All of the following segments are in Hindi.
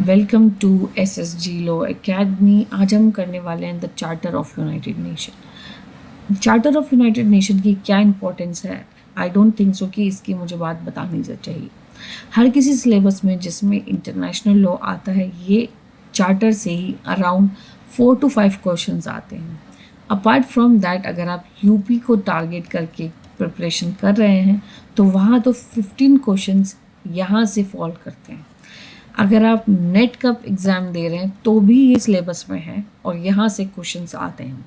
Welcome to SSG law academy. आज हम करने वाले हैं the charter of United Nation. Charter of United Nation की क्या इंपॉर्टेंस है, आई डोंट थिंक सो कि इसकी मुझे बात बतानी चाहिए। हर किसी सिलेबस में जिसमें इंटरनेशनल लॉ आता है, ये चार्टर से ही अराउंड 4 to 5 क्वेश्चंस आते हैं। अपार्ट फ्रॉम दैट, अगर आप यूपी को टारगेट करके प्रिपरेशन कर रहे हैं तो वहाँ तो 15 क्वेश्चंस यहाँ से फॉल करते हैं। अगर आप नेट का एग्ज़ाम दे रहे हैं तो भी ये सिलेबस में है और यहाँ से क्वेश्चंस आते हैं।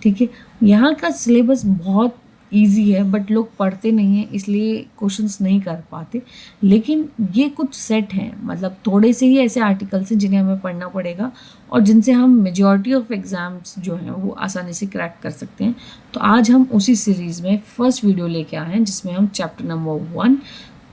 ठीक है, यहाँ का सिलेबस बहुत इजी है बट लोग पढ़ते नहीं हैं, इसलिए क्वेश्चंस नहीं कर पाते। लेकिन ये कुछ सेट हैं, मतलब थोड़े से ही ऐसे आर्टिकल्स हैं जिन्हें हमें पढ़ना पड़ेगा और जिनसे हम मेजॉरिटी ऑफ एग्ज़ाम्स जो हैं वो आसानी से क्रैक कर सकते हैं। तो आज हम उसी सीरीज़ में फर्स्ट वीडियो लेके आए हैं, जिसमें हम chapter number 1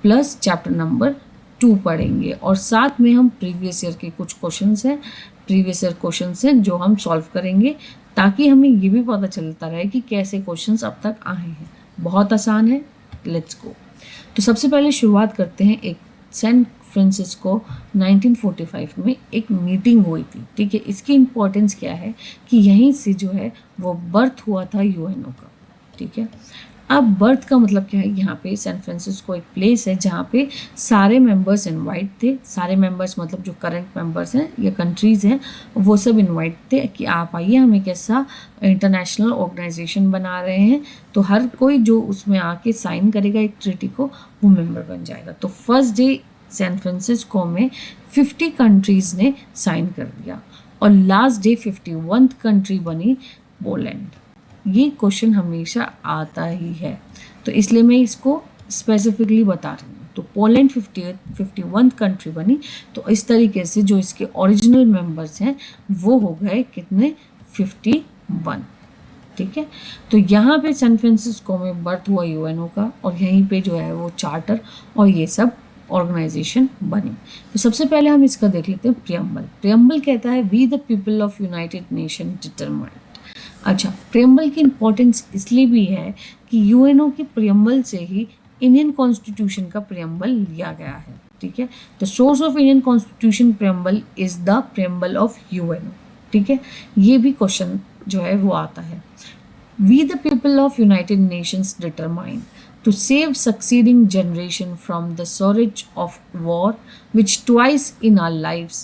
plus chapter number 2 पढ़ेंगे और साथ में हम प्रीवियस ईयर के कुछ प्रीवियस ईयर क्वेश्चंस हैं जो हम सॉल्व करेंगे, ताकि हमें ये भी पता चलता रहे कि कैसे क्वेश्चंस अब तक आए हैं। बहुत आसान है, लेट्स गो। तो सबसे पहले शुरुआत करते हैं। एक सैन फ्रांसिस्को 1945 में एक मीटिंग हुई थी। ठीक है, इसकी इम्पोर्टेंस क्या है कि यहीं से जो है वो बर्थ हुआ था यूएनओ का। ठीक है, अब बर्थ का मतलब क्या है, यहाँ पे सैन फ्रांसिस्को एक प्लेस है जहाँ पे सारे मेंबर्स इनवाइट थे। सारे मेंबर्स मतलब जो करंट मेंबर्स हैं या कंट्रीज़ हैं वो सब इनवाइट थे कि आप आइए, हम एक ऐसा इंटरनेशनल ऑर्गेनाइजेशन बना रहे हैं। तो हर कोई जो उसमें आके साइन करेगा एक ट्रीटी को, वो मेंबर बन जाएगा। तो फर्स्ट डे सैन फ्रांसिस्को में 50 कंट्रीज़ ने साइन कर दिया और लास्ट डे 51st कंट्री बनी पोलैंड। ये क्वेश्चन हमेशा आता ही है, तो इसलिए मैं इसको स्पेसिफिकली बता रही हूँ। तो पोलैंड 51st कंट्री बनी। तो इस तरीके से जो इसके ओरिजिनल मेंबर्स हैं वो हो गए कितने, 51। ठीक है, तो यहाँ पे सैन फ्रांसिस्को में बर्थ हुआ यूएनओ का और यहीं पे जो है वो चार्टर और ये सब ऑर्गेनाइजेशन बनी। तो सबसे पहले हम इसका देख लेते हैं प्रियम्बल। प्रियम्बल कहता है we the people of United Nation determine. अच्छा, प्रियम्बल की इम्पोर्टेंस इसलिए भी है कि यूएनओ की प्रियम्बल से ही इंडियन कॉन्स्टिट्यूशन का प्रियम्बल लिया गया है। ठीक है, the source of Indian constitution preamble is the preamble of UNO. ठीक है, ये भी क्वेश्चन जो है वो आता है। We the people of United Nations determine to save succeeding generation from the scourge of war which twice in our lives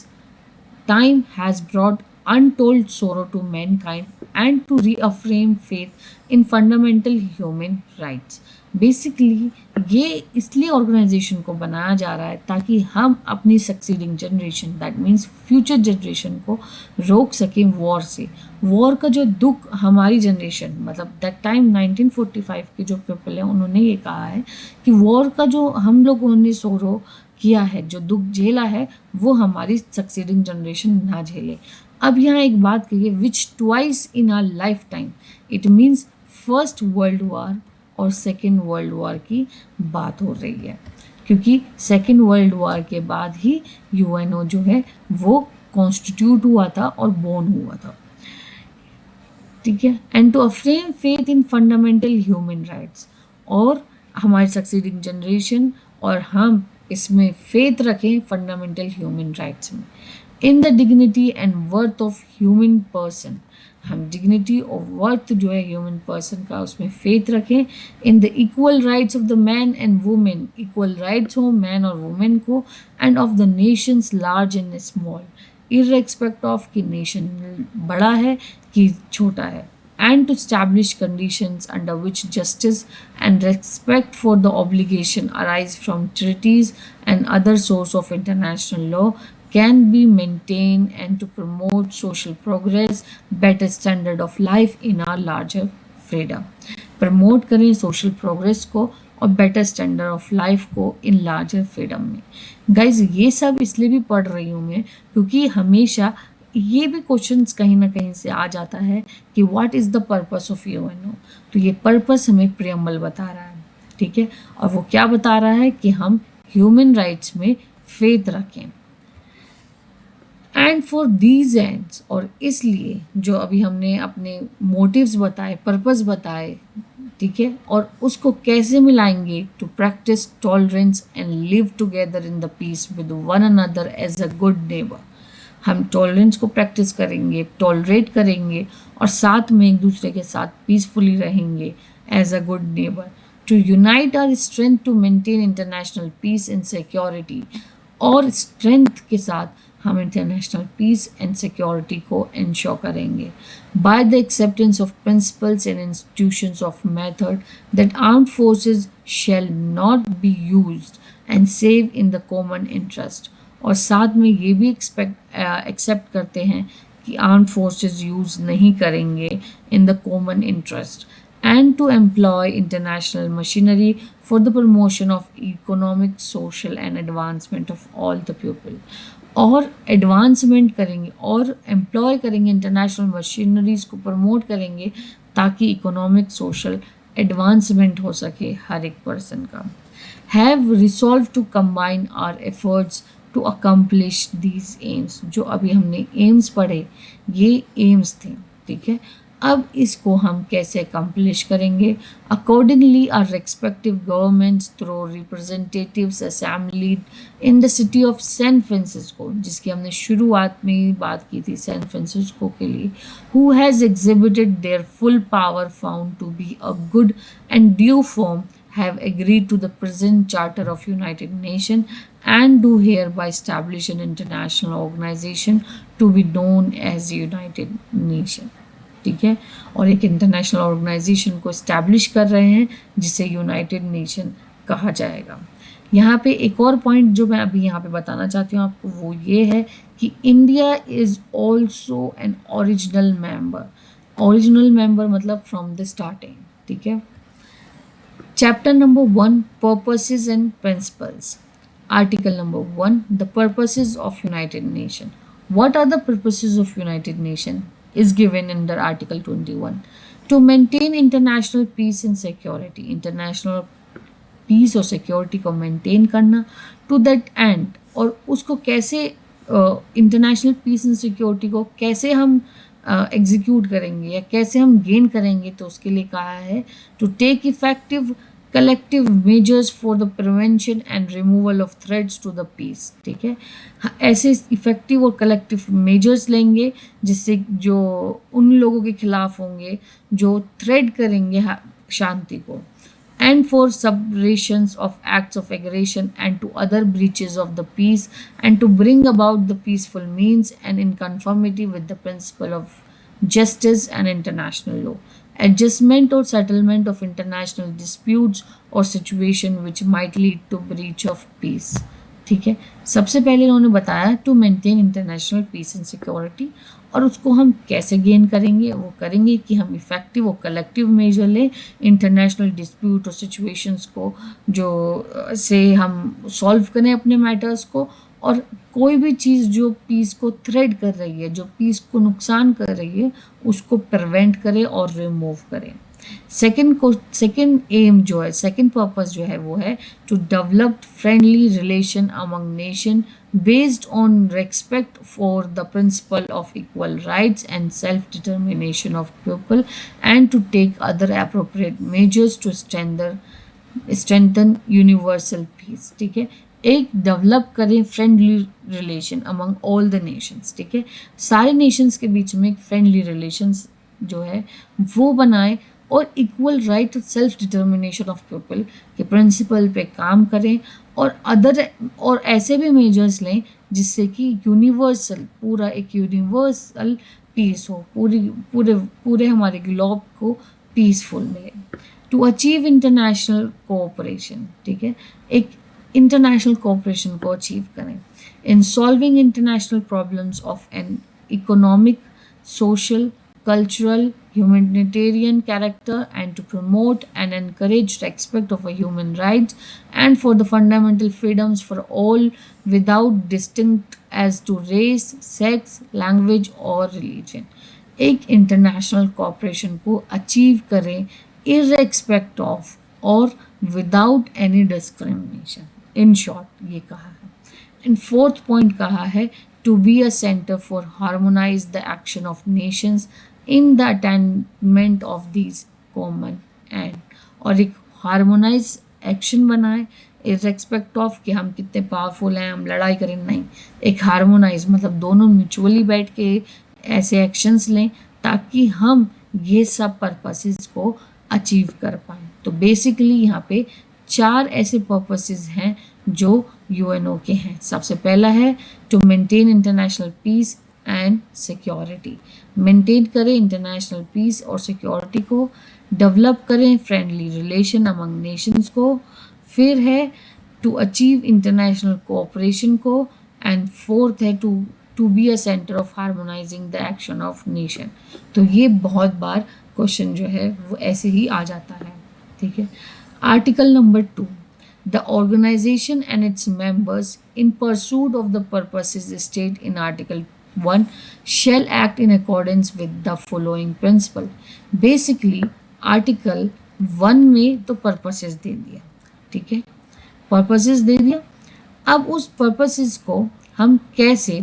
time has brought untold sorrow to mankind and to reaffirm faith in fundamental human rights। Basically ये इसलिए ऑर्गेनाइजेशन को बनाया जा रहा है ताकि हम अपनी succeeding generation, that means future generation को रोक सकें वॉर से। वॉर का जो दुख हमारी जनरेशन, मतलब दैट टाइम 1945 के जो पीपल हैं उन्होंने ये कहा है कि वॉर का जो हम लोगों ने सोरो किया है, जो दुख झेला है, वो हमारी सक्सीडिंग जनरेशन ना झेले। अब यहाँ एक बात कहिए, which twice in our life time, it means first world war और सेकेंड वर्ल्ड वॉर की बात हो रही है, क्योंकि सेकेंड वर्ल्ड वॉर के बाद ही यूएनओ जो है वो कॉन्स्टिट्यूट हुआ था और बोर्न हुआ था। ठीक है, and to affirm faith in fundamental human rights, और हमारी सक्सीडिंग जनरेशन और हम इसमें फेथ रखें फंडामेंटल ह्यूमन राइट्स में। In the dignity and worth of human person, हम डिग्निटी और वर्थ जो है ह्यूमन पर्सन का उसमें फेथ रखें। In the equal rights of the man and women, equal rights हो मैन और वुमेन को, and of the nations large and small, irrespective of कि नेशन बड़ा है कि छोटा है, and to establish conditions under which justice and respect for the obligation arise from treaties and other source of international law can be maintained, and to promote social progress, better standard of life in our larger freedom। Promote करें सोशल प्रोग्रेस को और बेटर स्टैंडर्ड ऑफ लाइफ को इन लार्जर फ्रीडम में। गाइज ये सब इसलिए भी पढ़ रही हूँ मैं क्योंकि हमेशा ये भी क्वेश्चंस कहीं ना कहीं से आ जाता है कि what is the purpose of UNO. तो ये पर्पस हमें प्रियम्बल बता रहा है। ठीक है, और वो क्या बता रहा है कि हम ह्यूमन राइट्स में फेथ रखें। एंड फॉर दीज एंड्स, और इसलिए जो अभी हमने अपने मोटिव्स बताए, पर्पस बताए, ठीक है, और उसको कैसे मिलाएंगे? To practise tolerance and live together in the peace with one another as a good neighbour. हम टॉलरेंस को प्रैक्टिस करेंगे, टॉलरेट करेंगे और साथ में एक दूसरे के साथ पीसफुली रहेंगे as a good neighbour. To unite our strength to maintain international peace and security, और स्ट्रेंथ के साथ हम इंटरनेशनल पीस एंड सिक्योरिटी को इंश्योर करेंगे by the acceptance of principles and institutions of method that armed forces shall not be used and save in the common interest. और साथ में ये भी एक्सेप्ट करते हैं कि आर्म्ड फोर्सेस यूज़ नहीं करेंगे इन the common interest, and to employ international machinery for the promotion of economic, social and advancement of all the people। और एडवांसमेंट करेंगे और एम्प्लॉय करेंगे, इंटरनेशनल मशीनरीज को प्रमोट करेंगे ताकि इकोनॉमिक सोशल एडवांसमेंट हो सके हर एक पर्सन का। Have resolve to combine our efforts to accomplish these aims. जो अभी हमने एम्स पढ़े, ये एम्स थे, ठीक है। अब इसको हम कैसे अकम्प्लिश करेंगे? Accordingly our respective governments through representatives assembled in the city of San Francisco, जिसकी हमने शुरुआत में ही बात की थी सैन फ्रांसिस्को के लिए, who has exhibited their full power found to be a good and due form, have agreed to the present Charter of United Nations and do hereby establish an international organization to be known as the United Nations। ठीक है, और एक इंटरनेशनल ऑर्गेनाइजेशन को इस्टेब्लिश कर रहे हैं जिसे यूनाइटेड नेशन कहा जाएगा। यहाँ पे एक और पॉइंट जो मैं अभी यहाँ पे बताना चाहती हूँ आपको, वो ये है कि India is also an original member. Original member मतलब फ्रॉम द स्टार्टिंग, ठीक है। Chapter number 1, Purposes and Principles. Article number 1, the purposes of United Nations. What are the purposes of United Nations? Is given under Article 21. To maintain international peace and security. International peace और security को maintain करना. To that end, और उसको कैसे international peace and security को कैसे हम एग्जीक्यूट करेंगे या कैसे हम गेन करेंगे, तो उसके लिए कहा है to take effective collective measures for the prevention and removal of threats to the peace. ठीक है, ऐसे इफेक्टिव और कलेक्टिव मेजर्स लेंगे जिससे जो उन लोगों के खिलाफ होंगे जो थ्रेट करेंगे शांति को, and for subversions of acts of aggression and to other breaches of the peace, and to bring about the peaceful means and in conformity with the principle of justice and international law, adjustment or settlement of international disputes or situation which might lead to breach of peace। ठीक है, सबसे पहले उन्होंने बताया to maintain international peace and security, और उसको हम कैसे गेन करेंगे? वो करेंगे कि हम इफ़ेक्टिव और कलेक्टिव मेजर लें इंटरनेशनल डिस्प्यूट और सिचुएशंस को जो से हम सॉल्व करें अपने मैटर्स को, और कोई भी चीज़ जो पीस को थ्रेट कर रही है, जो पीस को नुकसान कर रही है, उसको प्रिवेंट करें और रिमूव करें। सेकेंड एम जो है, सेकेंड पर्पस जो है वो है to develop friendly relation among nation based on respect for the principle of equal rights and self-determination of people, and to take other appropriate measures to strengthen universal peace। ठीक है, एक डेवलप करें friendly relation among all the Nations. ठीक है, सारे नेशंस के बीच में एक फ्रेंडली रिलेशंस जो है वो बनाए, और equal right self determination of people के प्रिंसिपल पे काम करें, और ऐसे भी मेजर्स लें जिससे कि यूनिवर्सल, पूरा एक यूनिवर्सल पीस हो, पूरे हमारे ग्लोब को पीसफुल मिले। टू अचीव इंटरनेशनल कोऑपरेशन, ठीक है, एक इंटरनेशनल कोऑपरेशन को अचीव करें in solving international problems of an economic, social, cultural, humanitarian character, and to promote and encourage respect of a human rights and for the fundamental freedoms for all without distinct as to race, sex, language or religion। एक इंटरनेशनल कॉपरेशन को अचीव करें irrespect of और without any discrimination। In short ये कहा है। एंड फोर्थ पॉइंट कहा है to be a center for harmonize the action of nations in the attainment of these common end। और एक हार्मोनाइज एक्शन बनाए इर्रेस्पेक्ट ऑफ कि हम कितने पावरफुल हैं, हम लड़ाई करें, नहीं, एक हार्मोनाइज मतलब दोनों म्यूचुअली बैठ के ऐसे एक्शंस लें ताकि हम ये सब पर्पसेस को अचीव कर पाएँ। तो बेसिकली यहाँ पे 4 ऐसे पर्पसेस हैं जो यूएनओ के हैं। सबसे पहला है to maintain international peace and security, maintain करें इंटरनेशनल पीस और सिक्योरिटी को, डेवलप करें फ्रेंडली रिलेशन अमंग नेशंस को, फिर है टू अचीव इंटरनेशनल कोऑपरेशन को, एंड फोर्थ है to be a centre of harmonising the action of nation. तो ये बहुत बार क्वेश्चन जो है वो ऐसे ही आ जाता है, ठीक है। Article number 2, the organization and its members in pursuit of the purposes stated in article 1 shall act in accordance with the following principle। basically article 1 में तो पर्पसेस दे दिया, ठीक है, पर्पसेस दे दिया। अब उस पर्पसेस को हम कैसे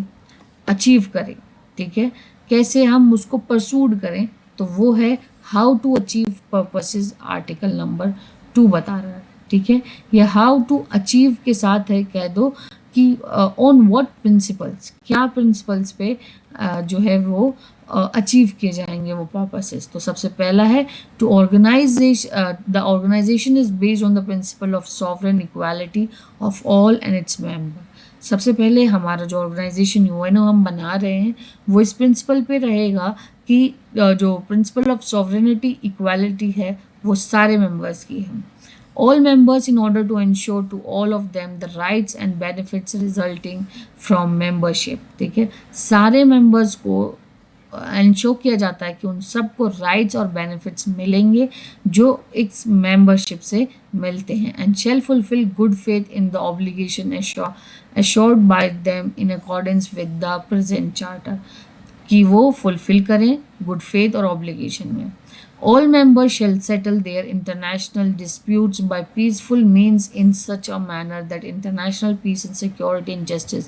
अचीव करें, ठीक है, कैसे हम उसको परसूड करें, तो वो है how to achieve purposes, article number 2 बता रहा है, ठीक है। या हाउ टू अचीव के साथ है कह दो कि ऑन व्हाट प्रिंसिपल्स, क्या प्रिंसिपल्स पे जो है वो अचीव किए जाएंगे वो पर्पसेस। तो सबसे पहला है to organisation, the organisation is based on the principle of sovereign equality of all and its member. सबसे पहले हमारा जो ऑर्गेनाइजेशन यूएनओ हम बना रहे हैं वो इस प्रिंसिपल पे रहेगा कि जो प्रिंसिपल ऑफ सॉवरेनिटी इक्वालिटी है वो सारे मेंबर्स की है। all members in order to ensure to all of them the rights and benefits resulting from membership, ठीक है, सारे members को इंश्योर किया जाता है कि उन सबको राइट्स और बेनिफिट्स मिलेंगे जो इस मेंबरशिप से मिलते हैं, and shall fulfil good faith in the obligation assured by them in accordance with the present charter, कि वो फुलफिल करें गुड फेथ और ऑब्लिगेशन में। All members shall settle their international disputes by peaceful means in such a manner that international peace and security and justice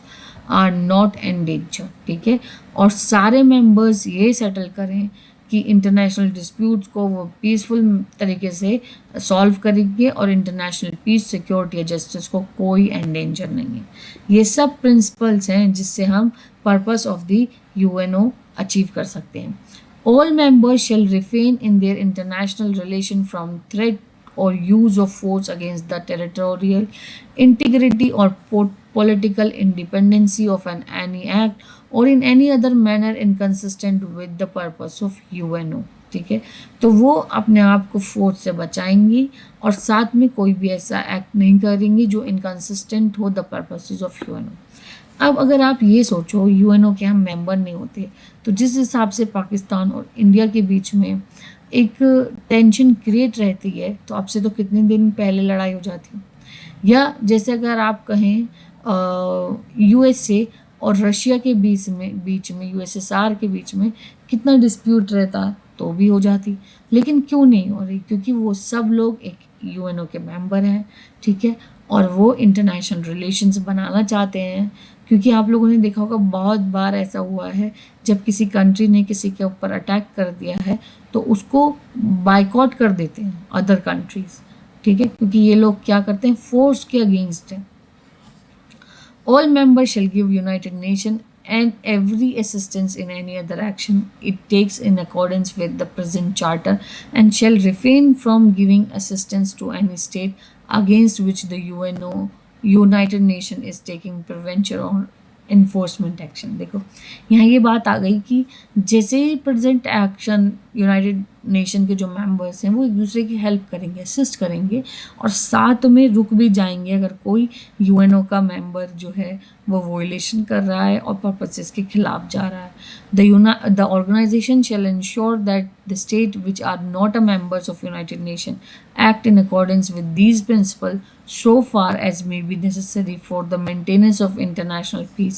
are not endangered, ठीक है। और सारे members ये settle करें कि इंटरनेशनल डिस्प्यूट्स को वो पीसफुल तरीके से सॉल्व करेंगे और इंटरनेशनल पीस, सिक्योरिटी या जस्टिस को कोई एंडेंजर नहीं है। ये सब प्रिंसिपल्स हैं जिससे हम purpose of the UNO achieve कर सकते हैं। All members shall refrain in their international relation from threat or use of force against the territorial integrity or political independency of any act or in any other manner inconsistent with the purpose of UNO, ठीक है। तो वो अपने आप को फोर्स से बचाएंगी और साथ में कोई भी ऐसा एक्ट नहीं करेंगी जो इनकंसिस्टेंट हो द पर्पसेस ऑफ यूएनओ। अब अगर आप ये सोचो यूएनओ के हम मेंबर नहीं होते तो जिस हिसाब से पाकिस्तान और इंडिया के बीच में एक टेंशन क्रिएट रहती है, तो आपसे तो कितने दिन पहले लड़ाई हो जाती। या जैसे अगर आप कहें यूएसए और रशिया के बीच में यूएसएसआर के बीच में कितना डिस्प्यूट रहता तो भी हो जाती, लेकिन क्यों नहीं हो रही? क्योंकि वो सब लोग एक यूएनओ के मेंबर हैं, ठीक है, और वो इंटरनेशनल रिलेशंस बनाना चाहते हैं। क्योंकि आप लोगों ने देखा होगा बहुत बार ऐसा हुआ है जब किसी कंट्री ने किसी के ऊपर अटैक कर दिया है तो उसको बाइकआउट कर देते हैं अदर कंट्रीज, ठीक है, क्योंकि ये लोग क्या करते हैं, फोर्स के अगेंस्ट है। All members shell give United nation and every assistance in any other action it takes in accordance with the present charter and shall refrain from giving assistance to any state against which the United Nation is taking prevention or enforcement action. देखो यहाँ ये बात आ गई कि जैसे ही प्रेजेंट एक्शन यूनाइटेड नेशन के जो मेंबर्स हैं वो एक दूसरे की हेल्प करेंगे, असिस्ट करेंगे और साथ में रुक भी जाएंगे अगर कोई यूएनओ का मेंबर जो है वो वोलेशन कर रहा है और पर्पसेस के खिलाफ जा रहा है। The organisation shall ensure that the state which are not a members of United Nation act in accordance with these principle so far as may be necessary for the maintenance of international peace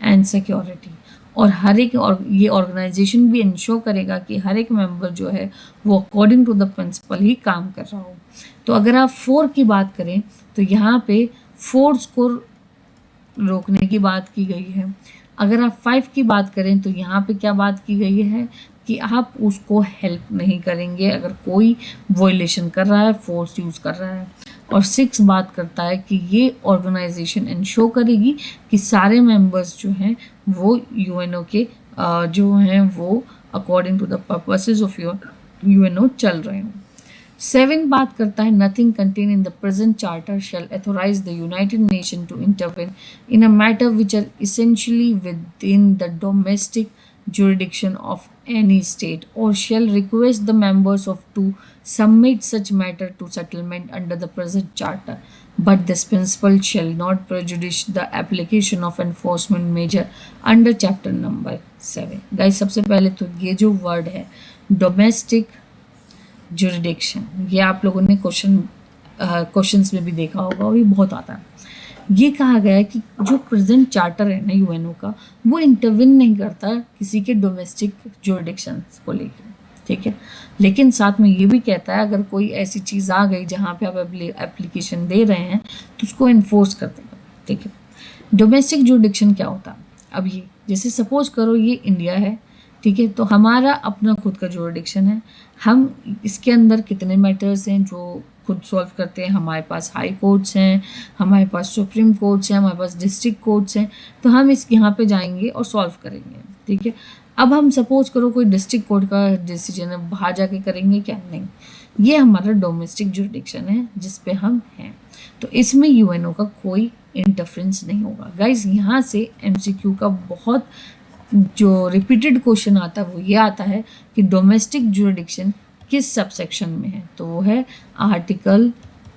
and security। और हर एक और ये ऑर्गेनाइजेशन भी इंश्योर करेगा कि हर एक मेंबर जो है वो अकॉर्डिंग टू द प्रिंसिपल ही काम कर रहा हो। तो अगर आप 4 की बात करें तो यहाँ पे फोर्स को रोकने की बात की गई है। अगर आप 5 की बात करें तो यहाँ पे क्या बात की गई है कि आप उसको हेल्प नहीं करेंगे अगर कोई वॉयलेशन कर रहा है, फोर्स यूज़ कर रहा है। और 6 बात करता है कि ये ऑर्गेनाइजेशन इंश्योर करेगी कि सारे मेंबर्स जो हैं वो यूएनओ के जो हैं वो according to the purposes of UNO चल रहे हों। 7 बात करता है nothing contain in the present charter shall authorise the United Nation to intervene in a matter which are essentially within the domestic jurisdiction of any state or shall request the members of to submit such matter to settlement under the present charter, but this principle shall not prejudice the application of enforcement measure under chapter number 7. guys सबसे पहले तो ये जो वर्ड है डोमेस्टिक जुरिडिक्शन, ये आप लोगों ने क्वेश्चंस में भी देखा होगा और ये बहुत आता है। ये कहा गया है कि जो प्रेजेंट चार्टर है ना यूएनओ का, वो इंटरविन नहीं करता किसी के डोमेस्टिक जुरिडिक्शंस को लेकर, ठीक है। लेकिन साथ में ये भी कहता है अगर कोई ऐसी चीज़ आ गई जहाँ पे आप एप्लीकेशन दे रहे हैं तो उसको इन्फोर्स कर देगा, ठीक है। डोमेस्टिक जुरिडिक्शन क्या होता है? अब ये जैसे सपोज करो ये इंडिया है, ठीक है, तो हमारा अपना खुद का जुरिडिक्शन है। हम इसके अंदर कितने मैटर्स हैं जो खुद सॉल्व करते हैं। हमारे पास हाई कोर्ट्स हैं, हमारे पास सुप्रीम कोर्ट्स हैं, हमारे पास डिस्ट्रिक्ट कोर्ट्स हैं, तो हम इस यहाँ पे जाएंगे और सॉल्व करेंगे, ठीक है। अब हम सपोज करो कोई डिस्ट्रिक्ट कोर्ट का डिसीजन है, बाहर जाके करेंगे क्या? नहीं, ये हमारा डोमेस्टिक जुरिडिक्शन है जिस पे हम हैं, तो इसमें यूएनओ का कोई इंटरफेरेंस नहीं होगा। गाइज यहाँ से एमसीक्यू का बहुत जो रिपीटेड क्वेश्चन आता है वो ये आता है कि डोमेस्टिक जुरिडिक्शन किस सबसेक्शन में है, तो वो है आर्टिकल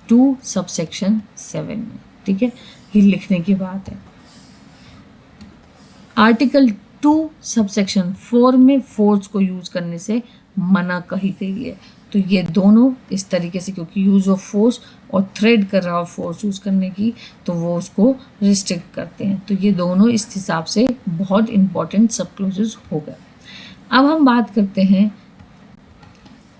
2 सबसेक्शन 7 में, ठीक है। ये लिखने की बात है। आर्टिकल 2 सबसेक्शन 4 में फोर्स को यूज करने से मना कही गई है, तो ये दोनों इस तरीके से, क्योंकि यूज ऑफ फोर्स और थ्रेड कर रहा हो फोर्स यूज करने की, तो वो उसको रिस्ट्रिक्ट करते हैं। तो ये दोनों इस हिसाब से बहुत इंपॉर्टेंट सब क्लोजेस हो गए। अब हम बात करते हैं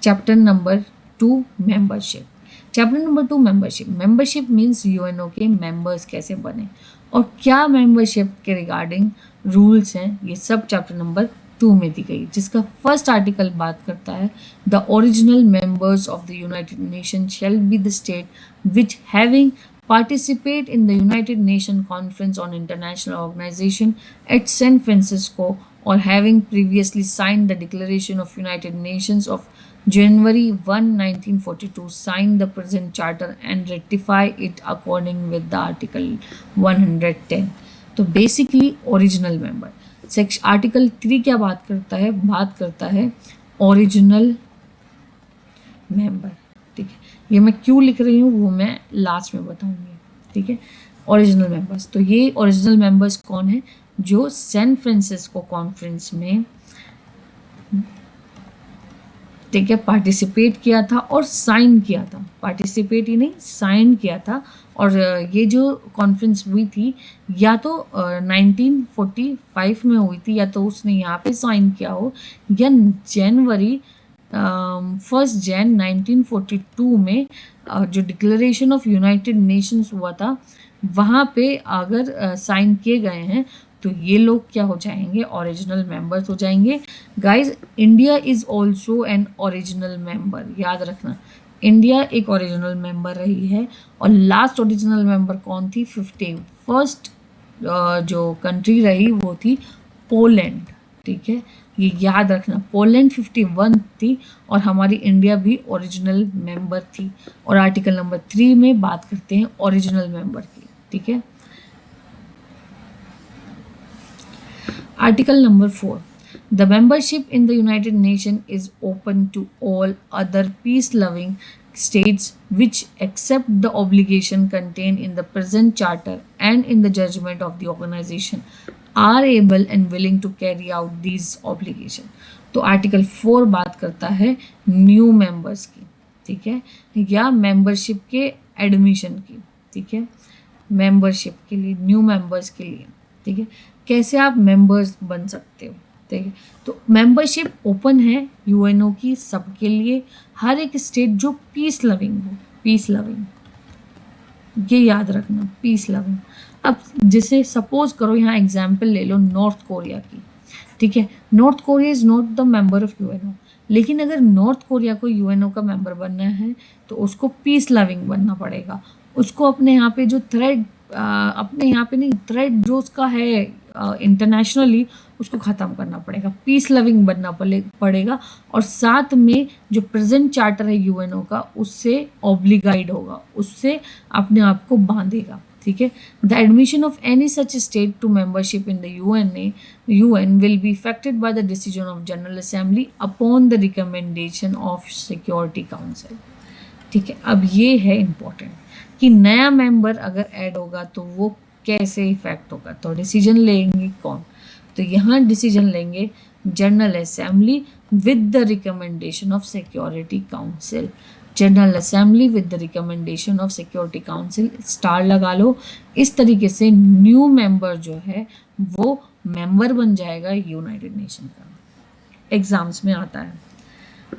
chapter number 2 membership. Chapter number 2 membership. Membership means UNO के मेंबर्स कैसे बने और क्या मेंबरशिप के रिगार्डिंग रूल्स हैं, ये सब चैप्टर नंबर 2 में दी गई, जिसका फर्स्ट आर्टिकल बात करता है the original members of the United Nation shall be the state which having participate in the United Nations Conference on International Organization at San Francisco or having previously signed the Declaration of United Nations of January 1, 1942, sign the present charter and ratify it according with the Article 110. तो बेसिकली ओरिजिनल मेंबर। आर्टिकल 3 क्या बात करता है? बात करता है ओरिजिनल मेंबर, ठीक है। ये मैं क्यों लिख रही हूँ वो मैं लास्ट में बताऊंगी, ठीक है। ओरिजिनल मेंबर्स, तो ये ओरिजिनल मेंबर्स कौन है? जो सैन फ्रांसिस्को कॉन्फ्रेंस में, ठीक है, पार्टिसिपेट किया था और साइन किया था। पार्टिसिपेट ही नहीं, साइन किया था। और ये जो कॉन्फ्रेंस हुई थी या तो 1945 में हुई थी, या तो उसने यहाँ पे साइन किया हो, या जनवरी 1 जैन 1942 में जो डिक्लेरेशन ऑफ यूनाइटेड नेशंस हुआ था वहाँ पे अगर साइन किए गए हैं तो ये लोग क्या हो जाएंगे? ओरिजिनल मेंबर्स हो जाएंगे। Guys, India is also an original member, याद रखना, इंडिया एक ओरिजिनल मेंबर रही है। और लास्ट ओरिजिनल मेंबर कौन थी? 51st जो कंट्री रही वो थी पोलैंड, ठीक है, ये याद रखना। पोलैंड 51 थी और हमारी इंडिया भी ओरिजिनल मेंबर थी। और आर्टिकल नंबर 3 में बात करते हैं ओरिजिनल मेंबर की, ठीक है। Article number 4, the membership in the United Nations is open to all other peace-loving states which accept the obligation contained in the present charter and in the judgment of the organization are able and willing to carry out these obligation. तो आर्टिकल 4 बात करता है न्यू मेंबर्स की, ठीक है, या मेंबरशिप के एडमिशन की, ठीक है, मेंबरशिप के लिए, न्यू मेंबर्स के लिए, ठीक है, कैसे आप मेंबर्स बन सकते हो, ठीक है। तो मेंबरशिप ओपन है यूएनओ की सबके लिए, हर एक स्टेट जो पीस लविंग हो, पीस लविंग, ये याद रखना, पीस लविंग। अब जैसे सपोज करो, यहाँ एग्जाम्पल ले लो नॉर्थ कोरिया की, ठीक है। North Korea is not the member of UNO, लेकिन अगर नॉर्थ कोरिया को यूएनओ का मेंबर बनना है तो उसको पीस लविंग बनना पड़ेगा। उसको अपने यहाँ पे जो थ्रेड, अपने यहाँ पे नहीं, थ्रेड जो उसका है इंटरनेशनली, उसको ख़त्म करना पड़ेगा, पीस लविंग बनना पड़ेगा। और साथ में जो प्रेजेंट चार्टर है यूएनओ का, उससे ऑब्लिगाइड होगा, उससे अपने आप को बांधेगा, ठीक है। The admission of any such state to membership in the UN will be effected by the decision of General Assembly upon the recommendation of Security Council, ठीक है। अब ये है इम्पोर्टेंट कि नया मेंबर अगर ऐड होगा तो वो कैसे इफेक्ट होगा, तो डिसीजन लेंगे कौन, तो यहाँ डिसीजन लेंगे general assembly with the recommendation of Security council. General assembly with the recommendation of Security council, star लगा लो। इस तरीके से न्यू मेंबर जो है वो मेंबर बन जाएगा यूनाइटेड नेशन का। एग्जाम्स में आता है।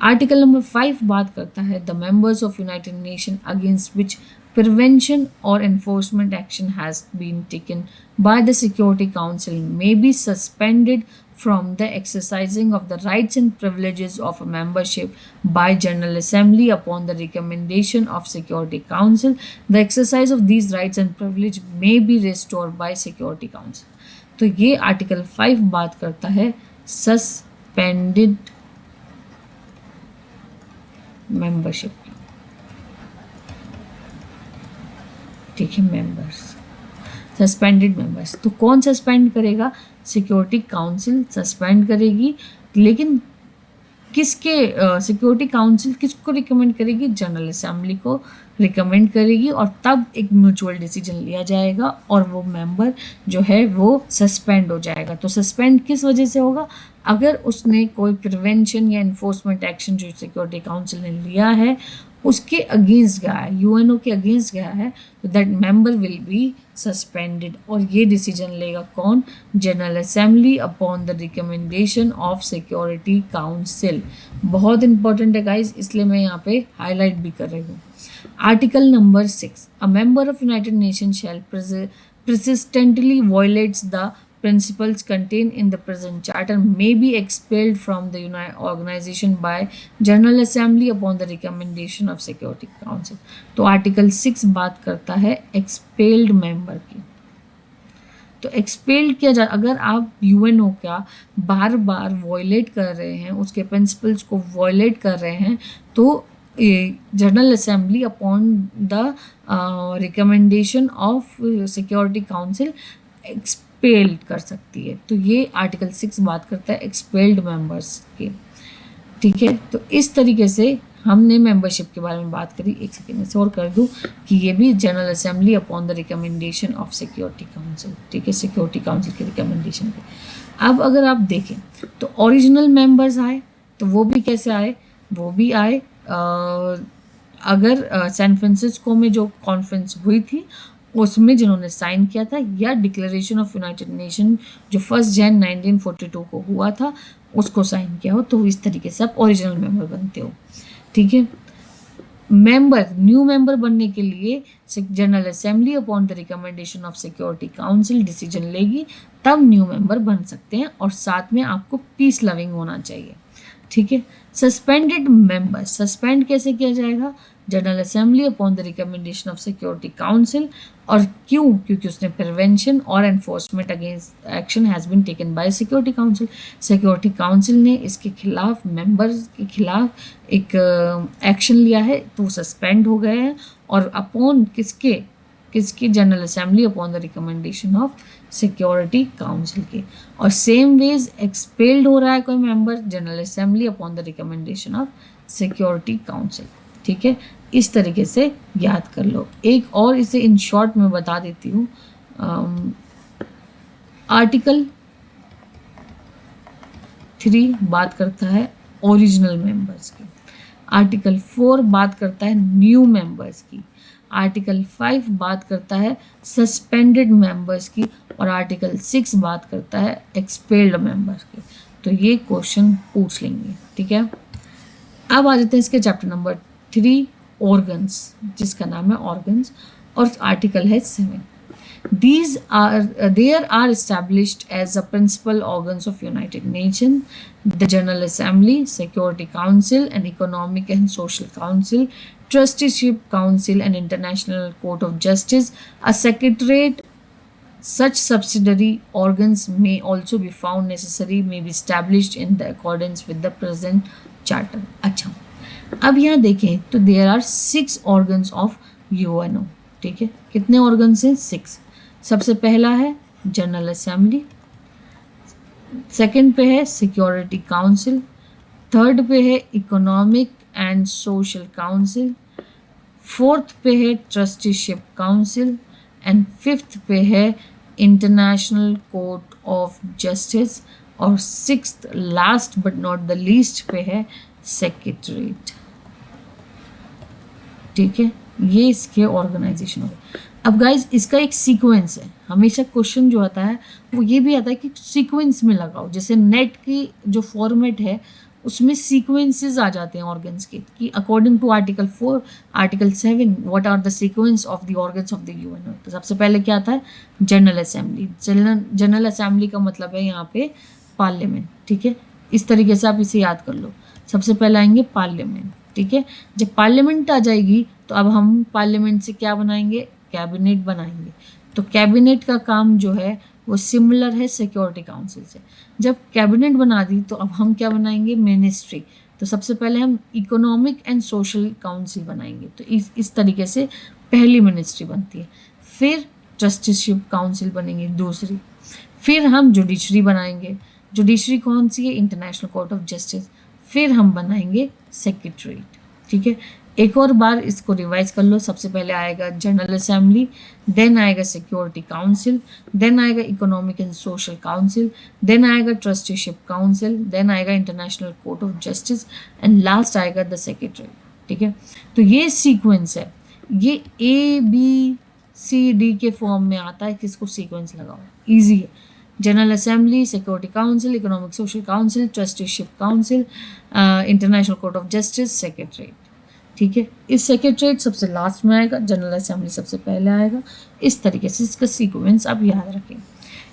आर्टिकल नंबर 5 बात करता है the members of United nation against which prevention or enforcement action has been taken by the Security Council may be suspended from the exercising of the rights and privileges of a membership by General Assembly upon the recommendation of Security Council. The exercise of these rights and privilege may be restored by Security Council. तो ये आर्टिकल 5 बात करता है सस्पेंडेड मेंबरशिप, ठीक है। मेंबर्स, सस्पेंडेड मेंबर्स, तो कौन सस्पेंड करेगा, सिक्योरिटी काउंसिल सस्पेंड करेगी। लेकिन किसके, सिक्योरिटी काउंसिल किसको रिकमेंड करेगी, जनरल असेंबली को रिकमेंड करेगी, और तब एक म्यूचुअल डिसीजन लिया जाएगा और वो मेंबर जो है वो सस्पेंड हो जाएगा। तो सस्पेंड किस वजह से होगा, अगर उसने कोई प्रिवेंशन या इन्फोर्समेंट एक्शन जो सिक्योरिटी काउंसिल ने लिया है उसके अगेंस्ट गया है, यूएनओ के अगेंस्ट गया है, तो that member will be suspended. और ये डिसीजन लेगा कौन, General Assembly upon the recommendation of Security Council. बहुत इंपॉर्टेंट है गाइज, इसलिए मैं यहाँ पे हाईलाइट भी कर रही हूँ। Article number 6, a member of United Nation shall persistently violates the principles contained in the present charter may be expelled from the organization by General Assembly upon the recommendation of Security Council। तो आर्टिकल 6 बात करता है एक्सपेल्ड मेंबर की। तो एक्सपेल्ड किया जाए, अगर आप यूएनओ का बार बार वॉयलेट कर रहे हैं, उसके प्रिंसिपल्स को वॉयलेट कर रहे हैं, तो general Assembly upon the recommendation of Security council expelled कर सकती है। तो ये आर्टिकल 6 बात करता है एक्सपेल्ड मेंबर्स के, ठीक है। तो इस तरीके से हमने मेंबरशिप के बारे में बात करी। एक सेकेंड से और कर दूं कि ये भी general Assembly upon the recommendation of Security Council, ठीक है, सिक्योरिटी काउंसिल के रिकमेंडेशन पे। अब अगर आप देखें तो ओरिजिनल मेंबर्स आए, तो वो भी कैसे आए, वो भी आए अगर सैन फ्रांसिस्को में जो कॉन्फ्रेंस हुई थी उसमें जिन्होंने साइन किया था, या डिक्लेरेशन ऑफ यूनाइटेड नेशन जो 1 जनवरी 1942 को हुआ था उसको साइन किया हो, तो इस तरीके से आप ओरिजिनल मेंबर बनते हो, ठीक है। मेंबर, न्यू मेंबर बनने के लिए general Assembly upon the recommendation of Security council decision लेगी, तब न्यू मेंबर बन सकते हैं, और साथ में आपको पीस लविंग होना चाहिए, ठीक है। सस्पेंडेड मेंबर, सस्पेंड कैसे किया जाएगा, General Assembly upon the recommendation of Security Council. और क्यों, क्योंकि उसने प्रिवेंशन और enforcement against action has been taken by Security Council. Security Council ने इसके खिलाफ, मेंबर के खिलाफ एक एक्शन लिया है, तो वो सस्पेंड हो गए हैं। और अपॉन किसके, general Assembly upon the recommendation of Security council के। और सेम वेज एक्सपेल्ड हो रहा है कोई member, general Assembly upon the recommendation of Security Council, ठीक है। इस तरीके से याद कर लो। एक और इसे इन शॉर्ट में बता देती हूँ। आर्टिकल 3 बात करता है ओरिजिनल मेंबर्स की, आर्टिकल 4 बात करता है न्यू मेंबर्स की, आर्टिकल 5 बात करता है सस्पेंडेड मेंबर्स की, और आर्टिकल 6 बात करता है एक्सपेल्ड मेंबर्स की। तो ये क्वेश्चन पूछ लेंगे, ठीक है। अब आ जाते हैं इसके चैप्टर नंबर 3 ऑर्गन्स, जिसका नाम है ऑर्गन्स, और आर्टिकल है 7। There are established as the principal organs of United Nations: the General Assembly, Security Council, and Economic and Social Council, Trusteeship Council, and International Court of Justice. A secretariat. Such subsidiary organs may also be found necessary, may be established in the accordance with the present charter. अच्छा, अब यहाँ देखें तो there are 6 organs of UNO. ठीक है, कितने ऑर्गन्स हैं? 6. सबसे पहला है जनरल असेंबली, सेकंड पे है सिक्योरिटी काउंसिल, थर्ड पे है Economic and Social council, fourth पे है ट्रस्टीशिप काउंसिल, एंड फिफ्थ पे है इंटरनेशनल कोर्ट ऑफ जस्टिस, और sixth last but not the least पे है सेक्रेटरीट. ठीक है, ये इसके ऑर्गेनाइजेशन हो गए. अब गाइज इसका एक सीक्वेंस है. हमेशा क्वेश्चन जो आता है वो ये भी आता है कि सीक्वेंस में लगाओ. जैसे नेट की जो फॉर्मेट है उसमें सीक्वेंसेस आ जाते हैं ऑर्गन्स के, कि according to article 4, article 7 what are the sequence of the organs of the UNO. तो सबसे पहले क्या आता है? General assembly. जनरल असेंबली का मतलब है यहाँ पे पार्लियामेंट. ठीक है, इस तरीके से आप इसे याद कर लो. सबसे पहले आएंगे पार्लियामेंट. ठीक है, जब पार्लियामेंट आ जाएगी तो अब हम पार्लियामेंट से क्या बनाएंगे? कैबिनेट बनाएंगे. तो कैबिनेट का काम जो है वो सिमिलर है सिक्योरिटी काउंसिल से. जब कैबिनेट बना दी तो अब हम क्या बनाएंगे? मिनिस्ट्री. तो सबसे पहले हम इकोनॉमिक एंड सोशल काउंसिल बनाएंगे. तो इस तरीके से पहली मिनिस्ट्री बनती है. फिर ट्रस्टीशिप काउंसिल बनेंगे दूसरी. फिर हम जुडिशरी बनाएंगे. जुडिशरी कौन सी है? International court of justice. फिर हम बनाएंगे सेक्रेटरीट. ठीक है, एक और बार इसको रिवाइज कर लो. सबसे पहले आएगा जनरल असेंबली, देन आएगा सिक्योरिटी काउंसिल, देन आएगा Economic and Social council, then आएगा ट्रस्टीशिप काउंसिल, देन आएगा International court of justice, and last आएगा द सेक्रेटरी. ठीक है, तो ये सीक्वेंस है. ये ABCD के फॉर्म में आता है. किसको सीक्वेंस लगाओ? ईजी है. General assembly, security council, economic social council, trusteeship council, International court of justice, secretariat. ठीक है, इस सेक्रेटरीट सबसे लास्ट में आएगा, जनरल असेंबली सबसे पहले आएगा. इस तरीके से इसका सीक्वेंस आप याद रखें.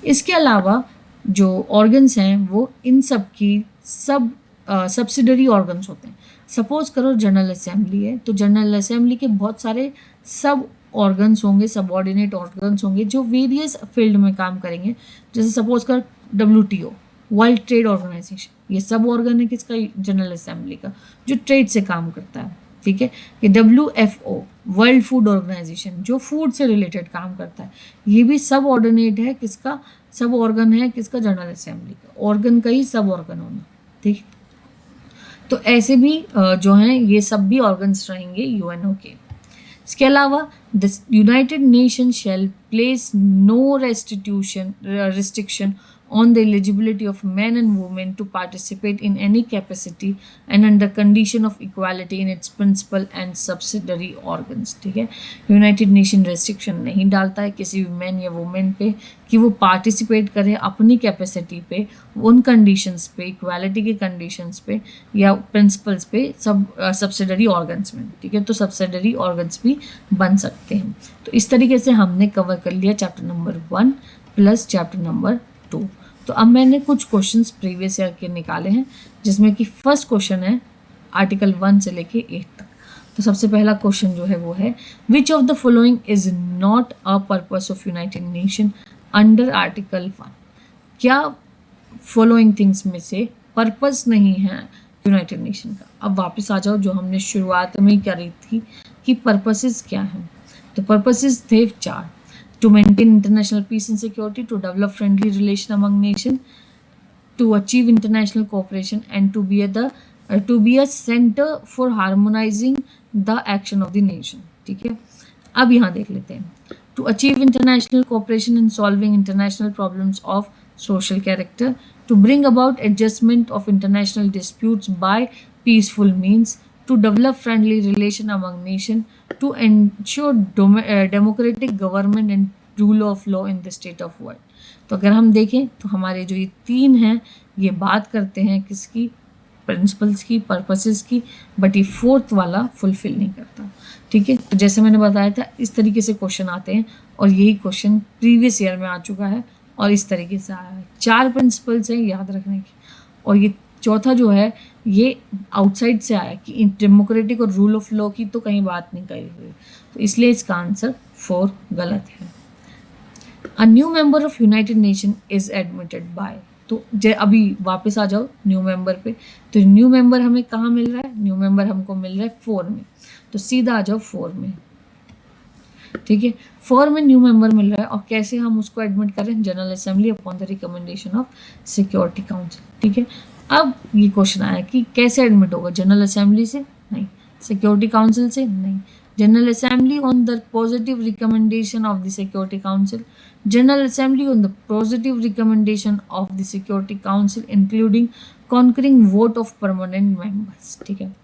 इसके अलावा जो ऑर्गन्स हैं वो इन सब की सब्सिडरी ऑर्गन्स होते हैं. सपोज करो जनरल असेंबली है, तो जनरल असेंबली के बहुत सारे सब ऑर्गन्स होंगे, सबऑर्डिनेट ऑर्गन्स होंगे जो वेरियस फील्ड में काम करेंगे. जैसे सपोज कर WTO, वर्ल्ड ट्रेड ऑर्गेनाइजेशन, ये सब ऑर्गन है किसका? जनरल असेंबली का, जो ट्रेड से काम करता है. ठीक है, ये WFO, वर्ल्ड फूड ऑर्गेनाइजेशन, जो फूड से रिलेटेड काम करता है, ये भी सब ऑर्डिनेट है किसका? सब ऑर्गन है किसका? जनरल असेंबली का. ऑर्गन का ही सब ऑर्गन होना. ठीक, तो ऐसे भी जो हैं ये सब भी ऑर्गन्स रहेंगे यूएनओ के. इसके अलावा the United Nation shall place no restriction on the eligibility of men and women to participate in any capacity and under condition of equality in its principal and subsidiary organs. ठीक है, यूनाइटेड नेशन रेस्ट्रिक्शन नहीं डालता है किसी भी मैन या वुमेन पे कि वो पार्टिसिपेट करे अपनी कैपेसिटी पे, उन कंडीशंस पे, इक्वालिटी के कंडीशंस पे या प्रिंसिपल्स पे, सब्सिडरी ऑर्गन्स में. ठीक है, तो सब्सिडरी ऑर्गन्स भी बन सकते हैं. तो इस तरीके से हमने कवर कर लिया chapter number 1 plus chapter number 2. तो अब मैंने कुछ क्वेश्चंस प्रीवियस ईयर के निकाले हैं, जिसमें कि फर्स्ट क्वेश्चन है आर्टिकल 1 से लेके 8 तक. तो सबसे पहला क्वेश्चन जो है वो है, which of the following is not a purpose of United nation under article 1. क्या फॉलोइंग थिंग्स में से पर्पस नहीं है यूनाइटेड नेशन का? अब वापस आ जाओ, जो हमने शुरुआत में करी थी कि पर्पसेस क्या हैं. तो पर्पसेस थे 4. To maintain international peace and security, to develop friendly relation among nations, to achieve international cooperation, and to be a center for harmonizing the action of the nation. ठीक है, अब यहाँ देख लेते हैं. To achieve international cooperation in solving international problems of social character, to bring about adjustment of international disputes by peaceful means, to develop friendly relation among nations, to ensure democratic government and rule of law in the state of world. तो अगर हम देखें तो हमारे जो ये 3 हैं ये बात करते हैं किसकी? प्रिंसिपल्स की, पर्पसेस की, बट ये 4th वाला फुलफिल नहीं करता. ठीक है, तो जैसे मैंने बताया था इस तरीके से क्वेश्चन आते हैं. और यही क्वेश्चन प्रीवियस ईयर में आ चुका है और इस तरीके से आया है। 4 प्रिंसिपल्स हैं याद रखने की, और ये चौथा जो है ये आउटसाइड से आया कि डेमोक्रेटिक और रूल ऑफ लॉ की तो कहीं बात नहीं करी हुई, तो इसलिए इसका आंसर 4 गलत है। A new member of United Nation is admitted by, तो अभी वापस आ जाओ न्यू मेंबर पे, तो न्यू मेंबर हमें कहाँ मिल रहा है? न्यू मेंबर हमको मिल रहा है 4 में, तो सीधा आ जाओ 4 में, ठीक है। 4 में न्यू मेंबर मिल रहा है और कैसे हम उसको एडमिट कर रहे हैं? General Assembly upon the recommendation of Security Council, ठीक है। अब ये क्वेश्चन आया कि कैसे एडमिट होगा? जनरल असेंबली से नहीं, सिक्योरिटी काउंसिल से नहीं, general assembly on the positive recommendation of the security council, general assembly on the positive recommendation of the security council including conquering vote of permanent members, ठीक है।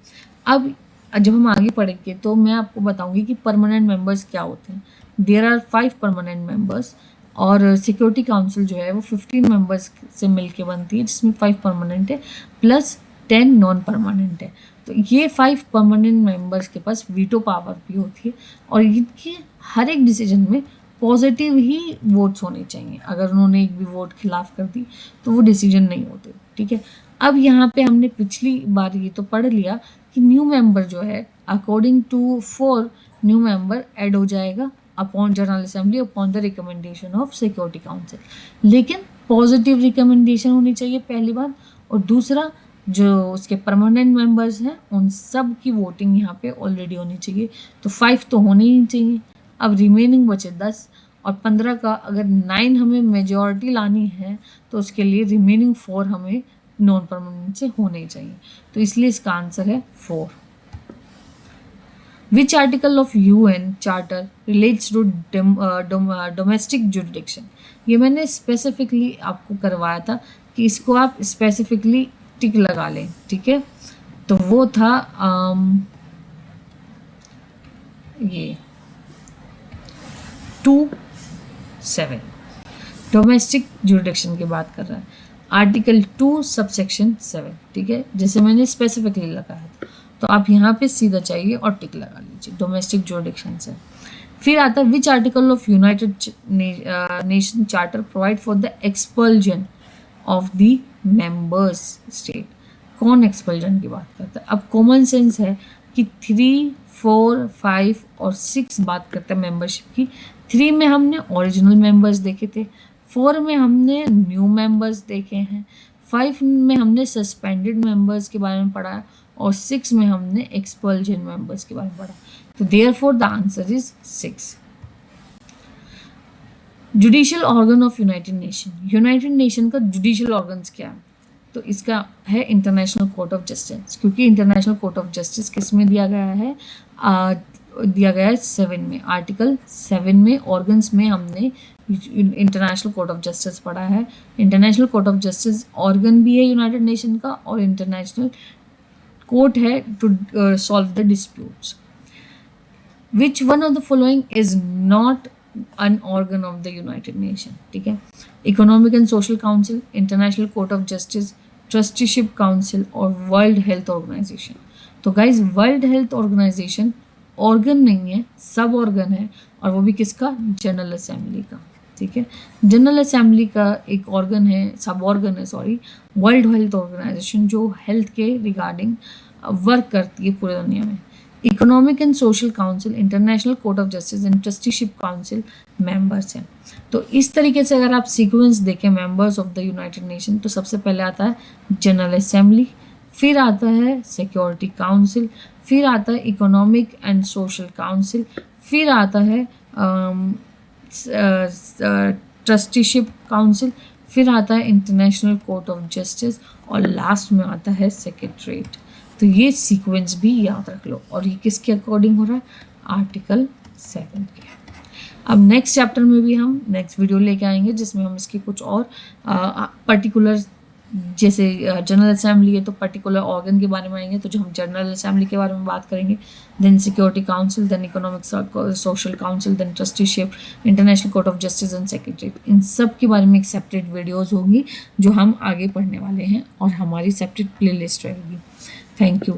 अब जब हम आगे पढ़ेंगे तो मैं आपको बताऊंगी कि परमानेंट मेंबर्स क्या होते हैं। देयर आर 5 परमानेंट मेंबर्स और सिक्योरिटी काउंसिल जो है वो 15 मेंबर्स से मिलके बनती है, जिसमें 5 परमानेंट है प्लस 10 नॉन परमानेंट है। तो ये 5 परमानेंट मेंबर्स के पास वीटो पावर भी होती है और इनके हर एक डिसीजन में पॉजिटिव ही वोट्स होने चाहिए। अगर उन्होंने एक भी वोट खिलाफ कर दी तो वो डिसीजन नहीं होते, ठीक है। अब यहाँ पे हमने पिछली बार ये तो पढ़ लिया कि न्यू मेंबर जो है according to 4 new member add हो जाएगा upon General Assembly upon the recommendation of Security Council, लेकिन पॉजिटिव रिकमेंडेशन होनी चाहिए पहली बात, और दूसरा जो उसके परमानेंट मेंबर्स हैं उन सब की वोटिंग यहाँ पे ऑलरेडी होनी चाहिए, तो 5 तो होने ही चाहिए। अब रिमेनिंग बचे 10 और 15 का अगर 9 हमें मेजॉरिटी लानी है तो उसके लिए रिमेनिंग 4 हमें नॉन परमानेंट से होने चाहिए, तो इसलिए इसका आंसर है 4। Which article of UN charter relates to domestic jurisdiction? ये मैंने स्पेसिफिकली आपको करवाया था कि इसको आप स्पेसिफिकली टिक लगा लें, ठीक है। तो वो था ये 2(7) डोमेस्टिक जुरिडिक्शन की बात कर रहा है, आर्टिकल 2 सबसेक्शन 7, ठीक है, जैसे मैंने स्पेसिफिकली लगाया था, तो आप यहाँ पे सीधा चाहिए और टिक लगा लीजिए डोमेस्टिक जुरिडिक्शन से। फिर आता है विच article of United Nation charter provide for the expulsion of the members state? कौन एक्सपल्जन की बात करता है? अब कॉमन सेंस है कि 3, 4, 5 और 6 बात करते हैं मेंबरशिप की। 3 में हमने ओरिजिनल मेंबर्स देखे थे, 4 में हमने न्यू मेंबर्स देखे हैं, 5 में हमने सस्पेंडेड मेंबर्स के बारे में पढ़ा है और 6 में हमने एक्सपल्जन मेंबर्स के बारे में पढ़ा। तो therefore the answer is 6। Judicial organ of United nation, United Nation का जुडिशियल ऑर्गन्स क्या है? तो इसका है इंटरनेशनल कोर्ट ऑफ जस्टिस, क्योंकि इंटरनेशनल कोर्ट ऑफ जस्टिस किस में दिया गया है? दिया गया है 7 में, आर्टिकल 7 में ऑर्गन्स में हमने इंटरनेशनल कोर्ट ऑफ जस्टिस पढ़ा है। International court of Justice organ भी है यूनाइटेड नेशन का और इंटरनेशनल कोर्ट है to solve the disputes. Which one of the following is not an organ of the United Nation? ठीक है, Economic and Social Council, International court of Justice, Trusteeship Council और वर्ल्ड हेल्थ ऑर्गेनाइजेशन। तो guys World Health Organisation organ नहीं है, सब ऑर्गन है, और वो भी किसका? जनरल असेंबली का, ठीक है। जनरल असेंबली का एक ऑर्गन है, सब ऑर्गन है सॉरी, वर्ल्ड हेल्थ ऑर्गेनाइजेशन जो हेल्थ के रिगार्डिंग वर्क करती है पूरे दुनिया में। Economic and Social Council, International court of justice and trusteeship council members हैं। तो इस तरीके से अगर आप सीक्वेंस देखें members of the United nation, तो सबसे पहले आता है जनरल असेंबली, फिर आता है सिक्योरिटी काउंसिल, फिर आता है इकोनॉमिक एंड सोशल काउंसिल, फिर आता है ट्रस्टीशिप काउंसिल, फिर आता है इंटरनेशनल कोर्ट ऑफ जस्टिस और लास्ट में आता है सेक्रेटरीट। तो ये सीक्वेंस भी याद रख लो, और ये किसके अकॉर्डिंग हो रहा है? आर्टिकल 7 के। अब नेक्स्ट चैप्टर में भी हम नेक्स्ट वीडियो लेके आएंगे जिसमें हम इसके कुछ और पर्टिकुलर, जैसे जनरल असेंबली है तो पर्टिकुलर ऑर्गन के बारे में आएंगे, तो जो हम जनरल असेंबली के बारे में बात करेंगे, then security council, then economic social council, then trusteeship, international court of justice and secretariat, इन सब के बारे में एक सेपरेट वीडियोज़ होंगी जो हम आगे पढ़ने वाले हैं और हमारी सेपरेट प्ले लिस्ट रहेगी। Thank you.